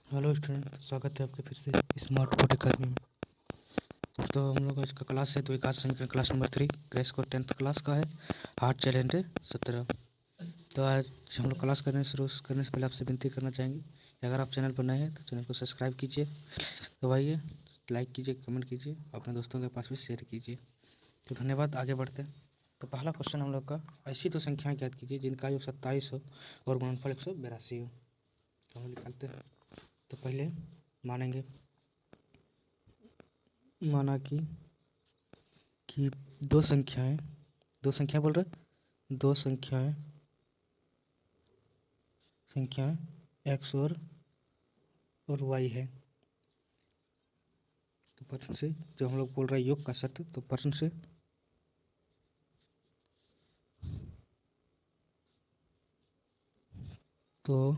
Hello student, स्वागत है आपके फिर से स्मार्ट बोर्ड अकादमी में। तो हम लोग आज का क्लास है द्विघात समीकरण class number 3 crash course 10th class का है। हार्ड चैलेंज है 17। तो आज हम लोग क्लास शुरू करने से पहले आपसे विनती करना चाहेंगे कि अगर आप चैनल पर नए हैं तो चैनल को सब्सक्राइब कीजिए, दबाइए, लाइक कीजिए, कमेंट कीजिए, अपने दोस्तों के पास भी शेयर कीजिए। तो धन्यवाद। आगे बढ़ते हैं। तो पहला क्वेश्चन हम लोग का, ऐसी तो संख्याएँ ज्ञात कीजिए जिनका योग 27 हो और गुणनफल 182 हो। तो हम निकालते हैं। तो पहले मानेंगे, माना कि दो संख्याएं बोल रहे, दो संख्याएं एक्स और वाई है। तो प्रश्न से जो हम लोग बोल रहे हैं योग का शर्त, तो प्रश्न से तो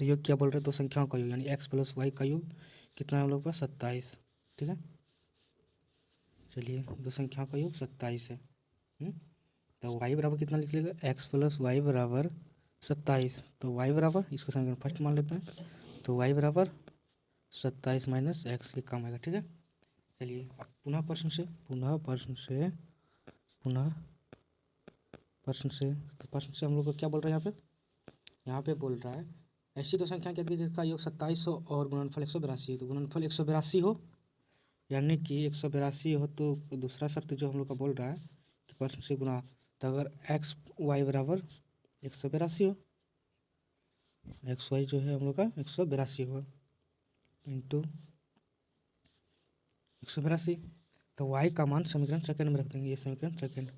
योग क्या बोल रहे हैं, दो संख्याओं का योग यानी एक्स प्लस वाई का योग कितना है हम लोग का 27। ठीक है, चलिए दो संख्याओं का योग 27 है। तो वाई बराबर कितना लिख लेगा, एक्स प्लस वाई बराबर 27। तो वाई बराबर, इसको समीकरण फर्स्ट मान लेते हैं, तो वाई बराबर 27 माइनस एक्स, ये काम आएगा। ठीक है, चलिए अब पुनः प्रश्न से तो प्रश्न से हम लोग को क्या बोल रहे हैं यहाँ पे बोल रहा है ऐसी तो संख्या कहती है जिसका योग 27 हो और गुणनफल 182 हो। तो गुणनफल 182 हो यानी कि 182 हो, तो दूसरा शर्त जो हम लोग का बोल रहा है कि प्रश्न से गुणा, तो अगर एक्स वाई बराबर 182 हो, एक्स वाई जो है हम लोग का 182 होगा इंटू 182। तो वाई का मान समीकरण सेकंड में रख देंगे, ये समीकरण सेकंड,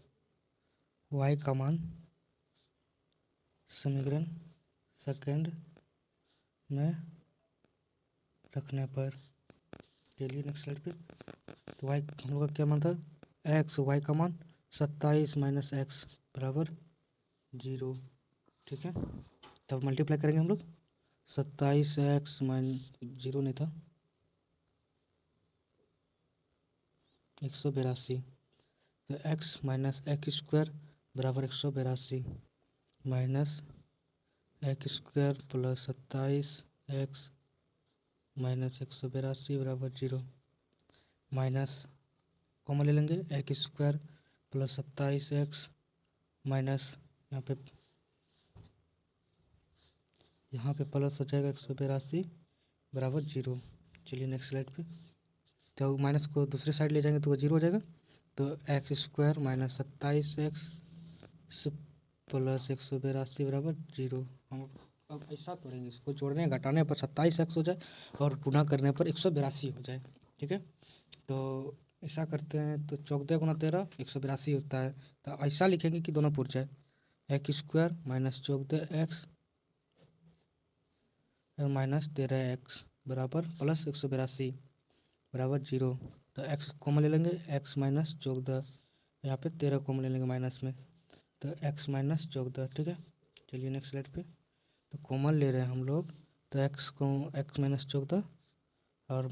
वाई का मान समीकरण सेकंड में रखने पर, चलिए नेक्स्ट स्लाइड पे। तो वाई हम लोग का क्या मान था, एक्स, वाई का मान 27 माइनस एक्स बराबर 0। ठीक है, तब मल्टीप्लाई करेंगे हम लोग, 27 एक्स माइनस 0 नहीं था 182, तो एक्स माइनस एक्स स्क्वायर बराबर 182 minus x square plus 27 x minus 182 बराबर 0, माइनस कॉमन ले लेंगे, x square plus 27 x minus यहाँ पे प्लस हो जाएगा 182 बराबर 0। चलिए नेक्स्ट स्लाइड पे। तो माइनस को दूसरी साइड ले जाएंगे तो वो 0 हो जाएगा। तो x square minus 27 x plus 182 बराबर 0। हम अब ऐसा करेंगे, इसको जोड़ने घटाने पर 27 एक्स हो जाए और गुणा करने पर 182 हो जाए। ठीक है, तो ऐसा करते हैं, तो 14 गुना 13 182 होता है। तो ऐसा लिखेंगे कि दोनों पूर जाए, एक्स स्क्वायर माइनस 14 एक्स और माइनस 13 एक्स बराबर प्लस 182 बराबर 0। तो एक्स कॉमन ले लेंगे, एक्स माइनस 14, यहाँ पे 13 कॉमन ले लेंगे माइनस में, तो एक्स माइनस 14। ठीक है, चलिए नेक्स्ट स्लाइड पे। तो कॉमन ले रहे हैं हम लोग, तो एक्स माइनस 14 और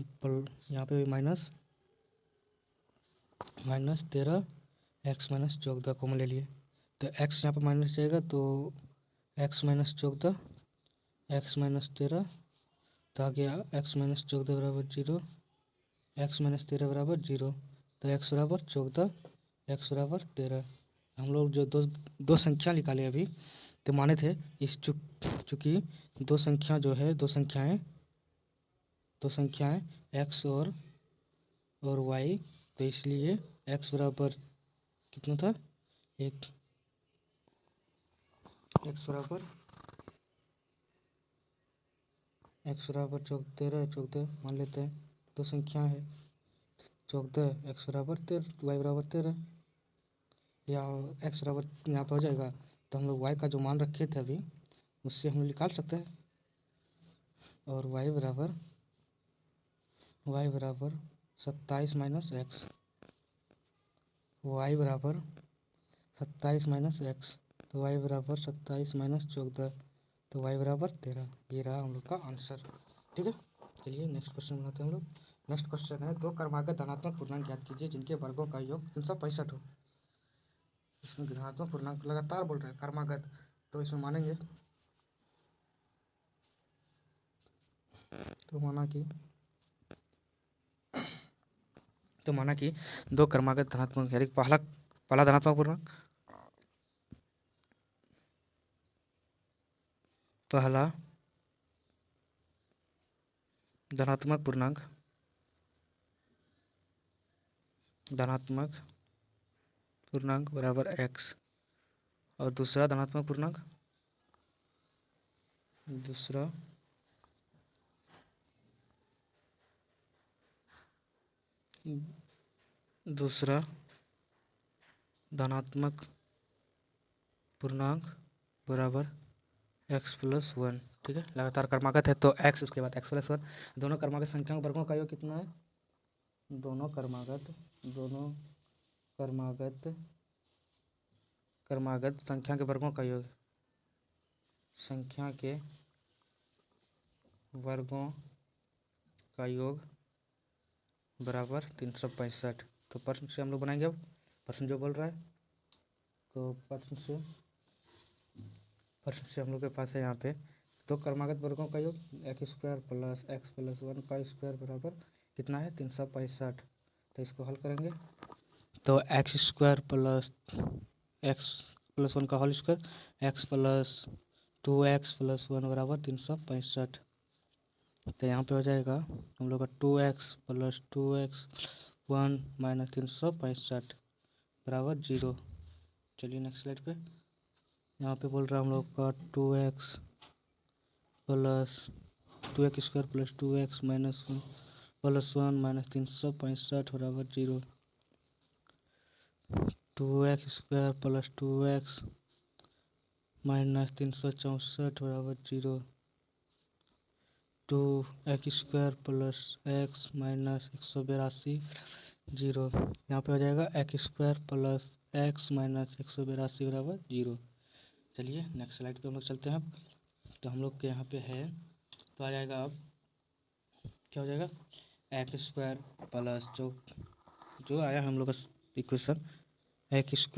यहाँ पे भी माइनस 13 एक्स माइनस 14 कॉमन ले लिए। तो एक्स यहाँ पर माइनस जाएगा, तो एक्स माइनस 14 एक्स माइनस 13, तो आ गया एक्स माइनस 14 बराबर 0, एक्स माइनस 13 बराबर 0। तो एक्स बराबर 14, एक्स बराबर 13। हम लोग जो दो संख्या निकाले अभी, तो माने थे इस चूँकि दो संख्या जो है, दो संख्याएं एक्स और वाई, तो इसलिए एक्स बराबर कितना था, एक, एक्स बराबर 14 14 मान लेते हैं। दो संख्या है 14, एक्स बराबर 13, वाई बराबर 13, या एक्स बराबर यहाँ पर हो जाएगा। तो हम लोग वाई का जो मान रखे थे अभी, उससे हम निकाल सकते हैं, और वाई बराबर 27 माइनस एक्स, वाई बराबर 27 माइनस एक्स, तो वाई बराबर 27 माइनस 14, तो वाई बराबर 13। ये रहा हम लोग का आंसर। ठीक है, चलिए नेक्स्ट क्वेश्चन बनाते हैं हम लोग। नेक्स्ट क्वेश्चन है, दो क्रमागत धनात्मक पूर्णांक ज्ञात कीजिए जिनके वर्गों का योग 365 हो। इसमें धनात्मक पूर्णांक लगातार बोल रहे हैं क्रमागत, तो इसमें मानेंगे तो माना कि दो क्रमागत धनात्मक यानी पहला धनात्मक पूर्णांक पहला धनात्मक पूर्णांक बराबर x और दूसरा धनात्मक पूर्णांक दूसरा धनात्मक पूर्णांक बराबर x+1। ठीक है, लगातार क्रमागत है तो x उसके बाद x+1। दोनों क्रमागत संख्याओं वर्गों का योग कितना है? दोनों क्रमागत संख्या के वर्गों का योग बराबर 365। तो प्रश्न से हम लोग बनाएंगे। अब प्रश्न जो बोल रहा है, तो प्रश्न से हम लोग के पास है यहाँ पे दो क्रमागत वर्गों का योग x² + x+1 का स्क्वायर बराबर कितना है? 365। तो इसको हल करेंगे तो x² + x+1 का होल स्क्वायर x + 2x+1 बराबर 365। तो यहाँ पे हो जाएगा हम लोग का 2x + 2x1 - 365 बराबर 0। चलिए नेक्स्ट स्लाइड पे। यहाँ पे बोल रहा है हम लोग का 2x² + 2x - 1 + 365 बराबर 0। 2x² + 2x - 364 बराबर 0। 2x² + x - 182 0। यहाँ पे हो जाएगा x² + x - 182 बराबर 0। चलिए नेक्स्ट स्लाइड पे हम लोग चलते हैं। तो हम लोग के यहाँ पे है तो आ जाएगा, अब क्या हो जाएगा? x² प्लस जो आया हम लोग का इक्वेशन x² +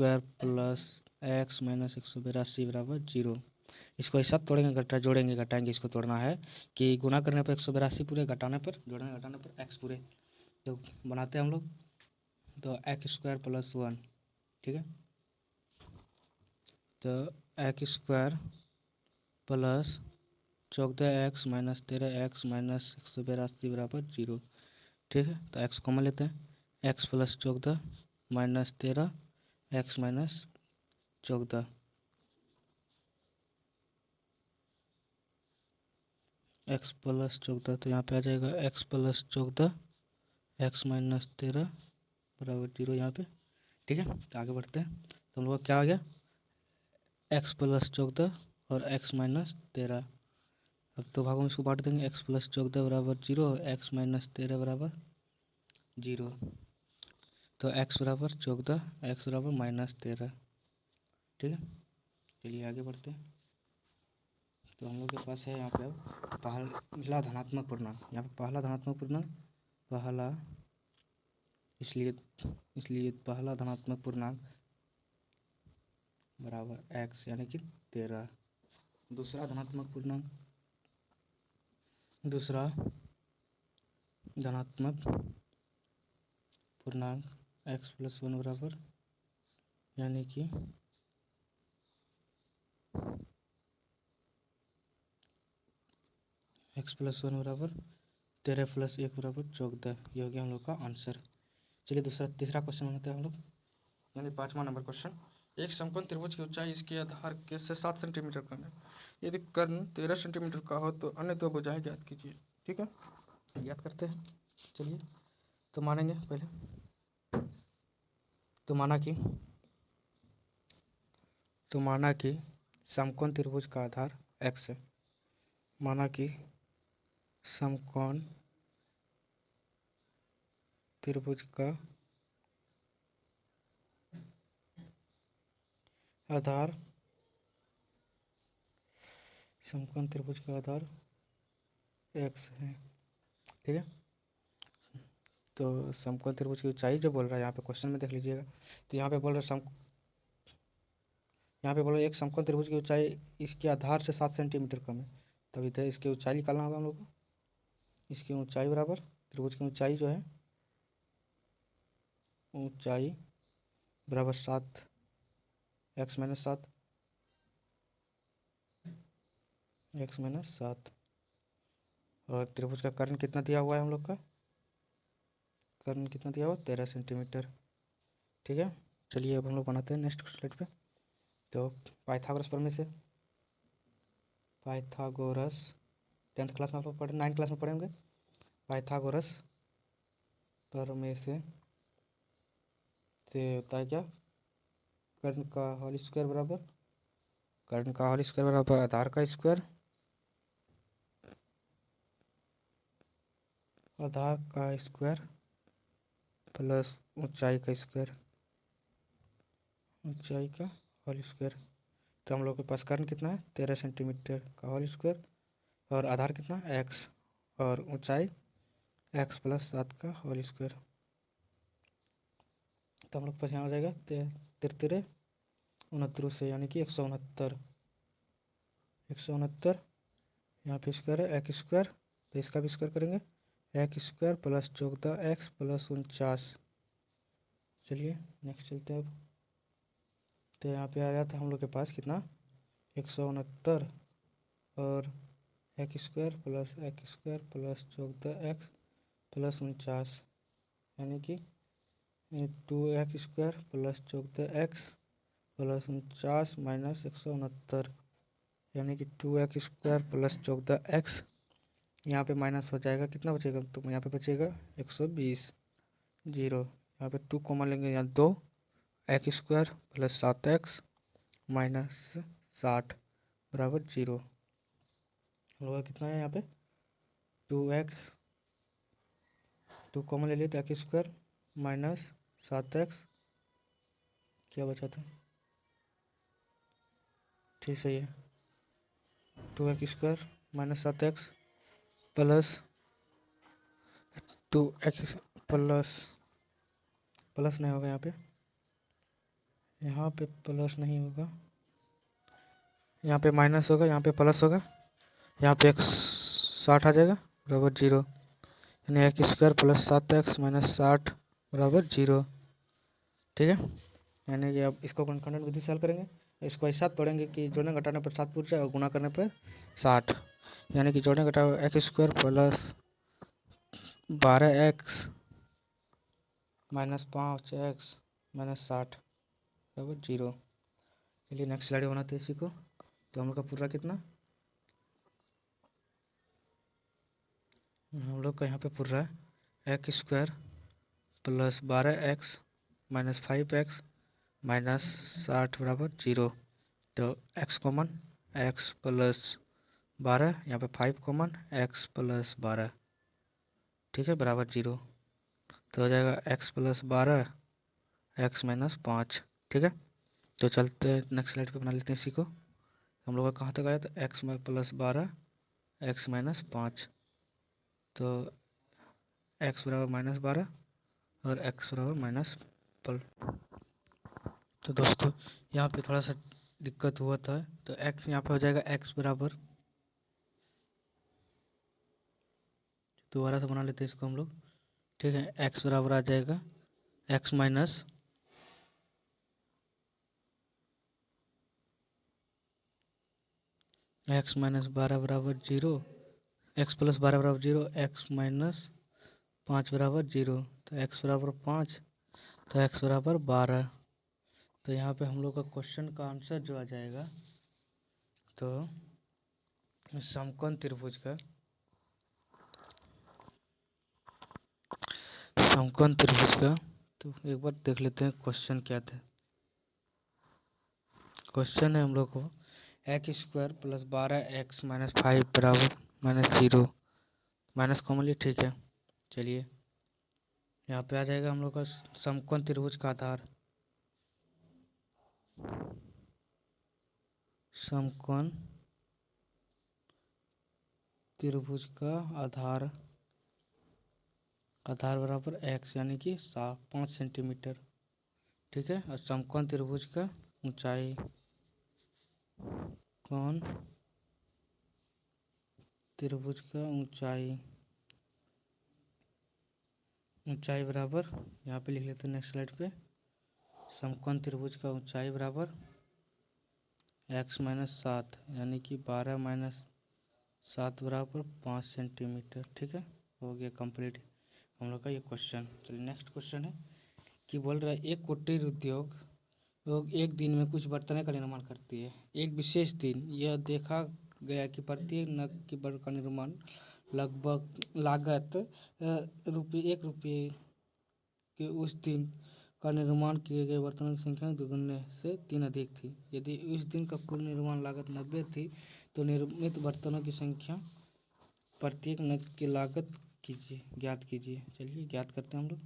x - 182 बराबर 0। इसको ऐसा तोड़ेंगे, जोड़ेंगे घटाएंगे। इसको तोड़ना है कि गुना करने पर 182 पूरे, घटाने पर x पूरे। तो बनाते हैं हम लोग। तो x² + 1। ठीक है, तो x² + 14x - 13x - 182 बराबर 0। ठीक है, तो x कॉमन लेते हैं। x + 14 - 13 x - 14 x + 14। तो यहाँ पे आ जाएगा x + 14 x - 13 बराबर 0 यहाँ पे। ठीक है, तो आगे बढ़ते हैं। तो हम लोग क्या आ गया? x + 14 और x - 13। अब दो भागों में इसको बांट देंगे। x + 14 बराबर 0 और x - 13 बराबर 0। तो x बराबर 14 x बराबर -13। ठीक है, चलिए आगे बढ़ते हैं। तो हम लोग के पास है यहाँ पे अब पहला धनात्मक पूर्णांक। यहाँ पे पहला धनात्मक पूर्णांक इसलिए पहला धनात्मक पूर्णांक बराबर x यानी कि 13। दूसरा धनात्मक पूर्णांक x+1 बराबर यानी कि x+1 बराबर 13 + 1 बराबर 14। ये हो गया हम लोग का आंसर। चलिए तीसरा क्वेश्चन बनाते हैं हम लोग, यानी 5वां नंबर क्वेश्चन। एक समकोण त्रिभुज की ऊंचाई इसके आधार के से 7 सेंटीमीटर कम है। यदि कर्ण 13 सेंटीमीटर का हो तो अन्य दो भुजाएं ज्ञात कीजिए। ठीक है, ज्ञात करते हैं। चलिए, तो मानेंगे पहले। तो माना कि समकोण त्रिभुज का आधार x है। माना कि समकोण त्रिभुज का आधार x है। ठीक है, तो समकोण त्रिभुज की ऊंचाई जो बोल रहा है यहाँ पे क्वेश्चन में देख लीजिएगा। तो यहाँ पे बोल रहा है एक समकोण त्रिभुज की ऊंचाई इसके आधार से 7 सेंटीमीटर कम है। तभी तो इसकी ऊंचाई निकालना होगा हम लोग को। इसकी ऊंचाई बराबर त्रिभुज की ऊंचाई जो है ऊंचाई बराबर 7 x-7 x-7 और त्रिभुज का कर्ण कितना दिया हुआ है हम लोग का कर्ण कितना दिया हुआ 13 सेंटीमीटर। ठीक है, चलिए अब हम लोग बनाते हैं नेक्स्ट स्लाइड पे। तो पाइथागोरस प्रमेय से पाइथागोरस 10th क्लास में आप लोग पढ़े 9th क्लास में पढ़ेंगे। पाइथागोरस प्रमेय से होता है क्या कर्ण का होल स्क्वायर बराबर आधार का स्क्वायर प्लस ऊंचाई का होल स्क्वायर। तो हम लोग के पास कर्ण कितना है 13 सेंटीमीटर का होल स्क्वायर और आधार कितना x और ऊंचाई x+7 का होल स्क्वायर। तो हम लोग के पास यहाँ हो जाएगा 13 69 से यानी कि 169 यहाँ पे स्क्वायर है एक स्क्वायर तो इसका भी स्क्वायर करेंगे एक स्क्वायर प्लस 14x प्लस 49। चलिए नेक्स्ट चलते हैं अब। तो यहाँ पे आ गया था हम लोग के पास कितना 169 और एक स्क्वायर प्लस 14x प्लस 49 यानी कि 2x square plus 14x plus 49 minus 169 यानी कि 2x स्क्वायर प्लस 14x। यहाँ पे माइनस हो जाएगा कितना बचेगा तो यहाँ पे बचेगा 120 जीरो। यहाँ पे 2 कॉमन लेंगे यहाँ 2 x square plus 7x minus 60 बराबर 0 होगा। कितना है यहाँ पे 2x 2 कॉमन ले लिए तो एक्स स्क्वायर माइनस 7x क्या बचा था ठीक सही है 2x square minus 7x plus 2x plus नहीं होगा यहाँ पे प्लस नहीं होगा यहाँ पे माइनस होगा यहाँ पे प्लस होगा यहाँ पे 60 आ जाएगा बराबर 0 यानी x square plus 7x minus 60 बराबर 0। ठीक है, यानी कि अब इसको खंडन विधि से हल करेंगे। इसको ऐसा तोड़ेंगे कि जोड़ने घटाने पर 7 पूर जाए और गुणा करने पर 60 यानी कि जोड़ने घटाओ x square plus 12x minus 5x minus 60 बराबर 0। चलिए नेक्स्ट स्लाइड बनाते हैं इसी को। तो हम लोग का पूरा कितना हम लोग का यहाँ पे पूरा है x square plus 12x minus 5x minus 60 बराबर 0। तो x कॉमन x प्लस 12 यहाँ पे 5 कॉमन x प्लस 12 ठीक है बराबर 0। तो हो जाएगा x प्लस 12 x माइनस 5। ठीक है, तो चलते हैं नेक्स्ट स्लाइड पे बना लेते हैं इसी को। हम लोग का कहाँ तक आया था x प्लस 12 x माइनस 5। तो x बराबर माइनस 12 और x बराबर माइनस पल। तो दोस्तों यहाँ पे थोड़ा सा दिक्कत हुआ था तो x यहाँ पे हो जाएगा x बराबर दोबारा से बना लेते हैं इसको हम लोग। ठीक है, x बराबर आ जाएगा x माइनस x माइनस 12 बराबर 0 x प्लस 12 बराबर 0 x माइनस 5 बराबर 0। तो x बराबर 5 तो x बराबर 12। तो यहाँ पे हम लोग का क्वेश्चन का आंसर जो आ जाएगा तो समकोण त्रिभुज का तो एक बार देख लेते हैं क्वेश्चन क्या था। क्वेश्चन है हम लोग को x square plus 12x minus 5 बराबर माइनस 0 माइनस कॉमनली ठीक है। चलिए यहाँ पे आ जाएगा हम लोग का समकोण त्रिभुज का आधार समकोण त्रिभुज का आधार बराबर x यानी कि 5 सेंटीमीटर। ठीक है, और समकोण त्रिभुज का ऊंचाई कोण त्रिभुज का ऊंचाई ऊंचाई बराबर, यहाँ पे लिख लेते हैं नेक्स्ट स्लाइड पे, समकोण त्रिभुज का ऊंचाई बराबर x-7 यानी कि 12-7 बराबर 5 सेंटीमीटर। ठीक है, हो गया कंप्लीट हम लोग का ये क्वेश्चन। चलिए नेक्स्ट क्वेश्चन है कि बोल रहा है एक कुटीर उद्योग लोग एक दिन में कुछ बर्तनों का निर्माण करती है। एक विशेष दिन यह देखा गया कि प्रत्येक नग की बर्तन का निर्माण लगभग लागत ₹1 के उस दिन का निर्माण किए गए बर्तनों की संख्या दुगने से 3 अधिक थी। यदि उस दिन का कुल निर्माण लागत 90 थी तो निर्मित बर्तनों की संख्या प्रत्येक नग की लागत ज्ञात कीजिए। चलिए ज्ञात करते हैं हम लोग।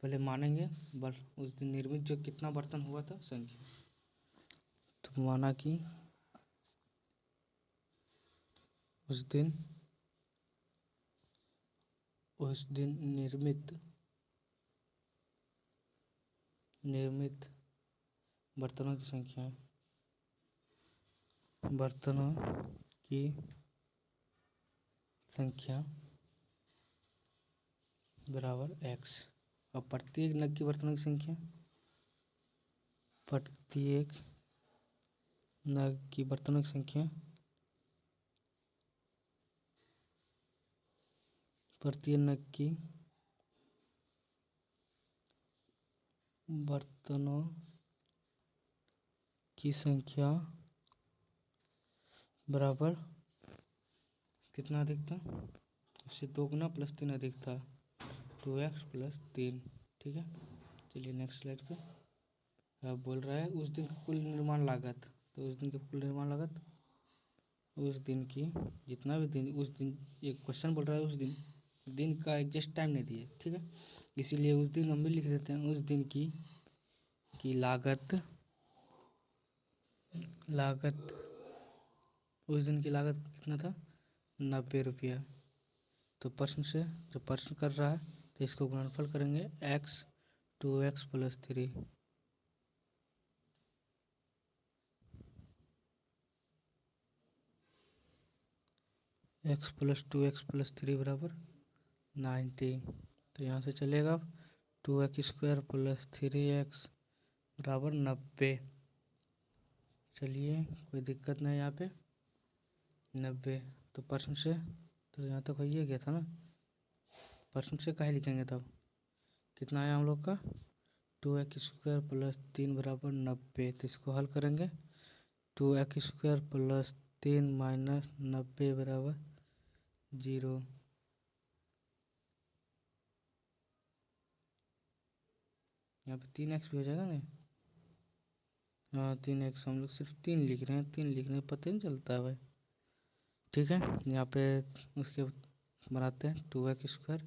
पहले मानेंगे उस दिन निर्मित जो कितना बर्तन हुआ था संख्या। तो माना कि उस दिन निर्मित बर्तनों की संख्या बराबर x। अब प्रत्येक नग की बर्तनों की संख्या, प्रत्येक नग की बर्तनों की संख्या प्रत्येक नग की बर्तनों की संख्या बराबर कितना अधिक था, उससे 2 गुना प्लस 3 अधिक था, 2x + 3। ठीक है, चलिए नेक्स्ट स्लाइड पे। अब बोल रहा है उस दिन की कुल निर्माण लागत। तो उस दिन की कुल निर्माण लागत, उस दिन की जितना भी दिन, उस दिन एक क्वेश्चन बोल रहा है उस दिन का एग्जैक्ट टाइम नहीं दिए। ठीक है, इसीलिए उस दिन हम भी लिख देते हैं उस दिन की लागत उस दिन की लागत कितना था, ₹90। तो प्रश्न से जो प्रश्न कर रहा है तो इसको गुणनफल करेंगे x 2x + 3। x + 2x + 3 बराबर 90। तो यहाँ से चलेगा 2x² + 3x बराबर 90। चलिए कोई दिक्कत नहीं यहाँ पे 90। तो प्रश्न से तो यहाँ तक हो ही गया था ना, प्रश्न से काहे लिखेंगे तब, कितना आया हम लोग का 2x² + 3 बराबर 90। तो इसको हल करेंगे 2x² + 3 - 90 बराबर 0। यहाँ पे 3x भी हो जाएगा ना। हाँ 3x, हम लोग सिर्फ 3 लिख रहे हैं, 3 लिखने में पता नहीं चलता है भाई। ठीक है, यहाँ पे उसके बनाते हैं 2x²,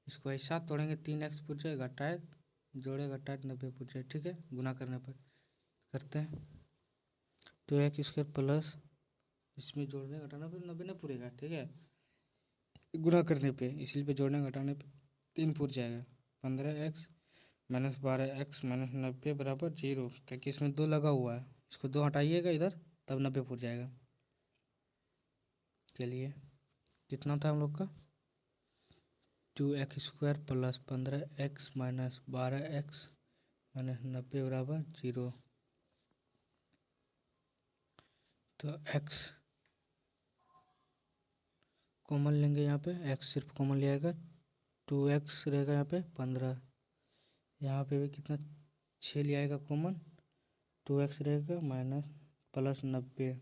इसको ऐसा तोड़ेंगे 3x पूछे घटाए जोड़े घटाए 90 पूछे। ठीक है, गुना करने पर करते हैं 2x² प्लस, इसमें जोड़ने घटाने पर 90 नहीं पूरेगा। ठीक है, गुना करने पे इसी पे जोड़ने घटाने पे 3 पूर जाएगा। 15x - 12x - 90 बराबर 0। क्योंकि इसमें 2 लगा हुआ है, इसको 2 हटाइएगा इधर तब 90 पूर जाएगा। चलिए कितना था हम लोग का 2x² + 15x - 12x - 90 बराबर 0। तो x कॉमन लेंगे, यहाँ पे x सिर्फ कॉमन ले आएगा, 2x रहेगा यहाँ पे 15, यहाँ पे भी कितना 6 ले आएगा कॉमन, 2x रहेगा माइनस प्लस 90।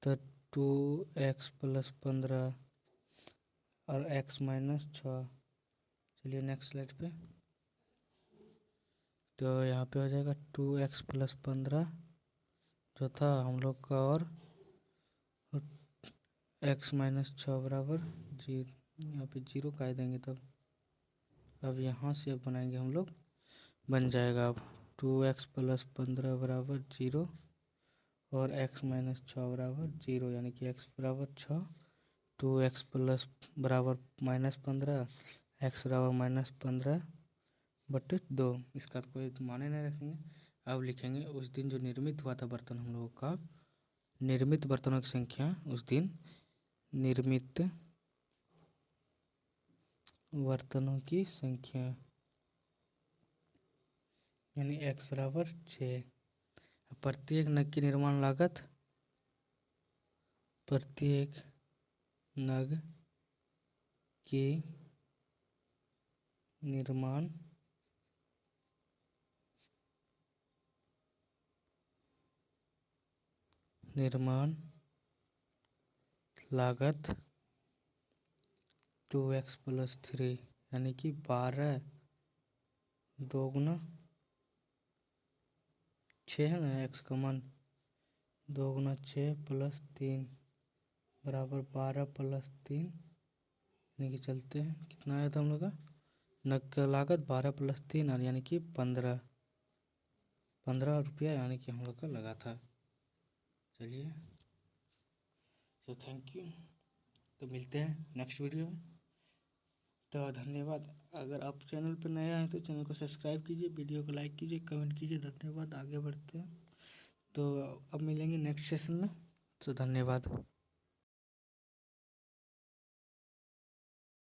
तो 2x + 15 और x - 6। चलिए नेक्स्ट स्लाइड पे। तो यहाँ पे हो जाएगा 2x + 15 जो था हम लोग का, और x - 6 बराबर 0। यहाँ पे 0 का देंगे तब, अब यहाँ से अब बनाएंगे हम लोग, बन जाएगा अब 2x + 15 बराबर 0 और x - 6 बराबर 0, यानी कि x बराबर 6, 2x प्लस बराबर -15, x बराबर -15/2। इसका तो कोई माने नहीं रखेंगे। अब लिखेंगे उस दिन जो निर्मित हुआ था बर्तन हम लोगों का, निर्मित बर्तनों की संख्या उस दिन निर्मित बर्तनों की संख्या यानी x बराबर 6। प्रत्येक नग की निर्माण लागत, प्रत्येक नग की निर्माण लागत 2x + 3 यानी कि 12 2 6 है ना, x का मान 2 × 6 + 3 बराबर 12 + 3 यानी कि चलते हैं, कितना आया था हम लोग का नग का लागत 12 + 3 और यानी कि 15 रुपया यानी कि हम लोग का लगा था। चलिए, तो थैंक यू, तो मिलते हैं नेक्स्ट वीडियो में। तो धन्यवाद। अगर आप चैनल पर नए आए तो चैनल को सब्सक्राइब कीजिए, वीडियो को लाइक कीजिए, कमेंट कीजिए। धन्यवाद। आगे बढ़ते हैं, तो अब मिलेंगे नेक्स्ट सेशन में, तो धन्यवाद।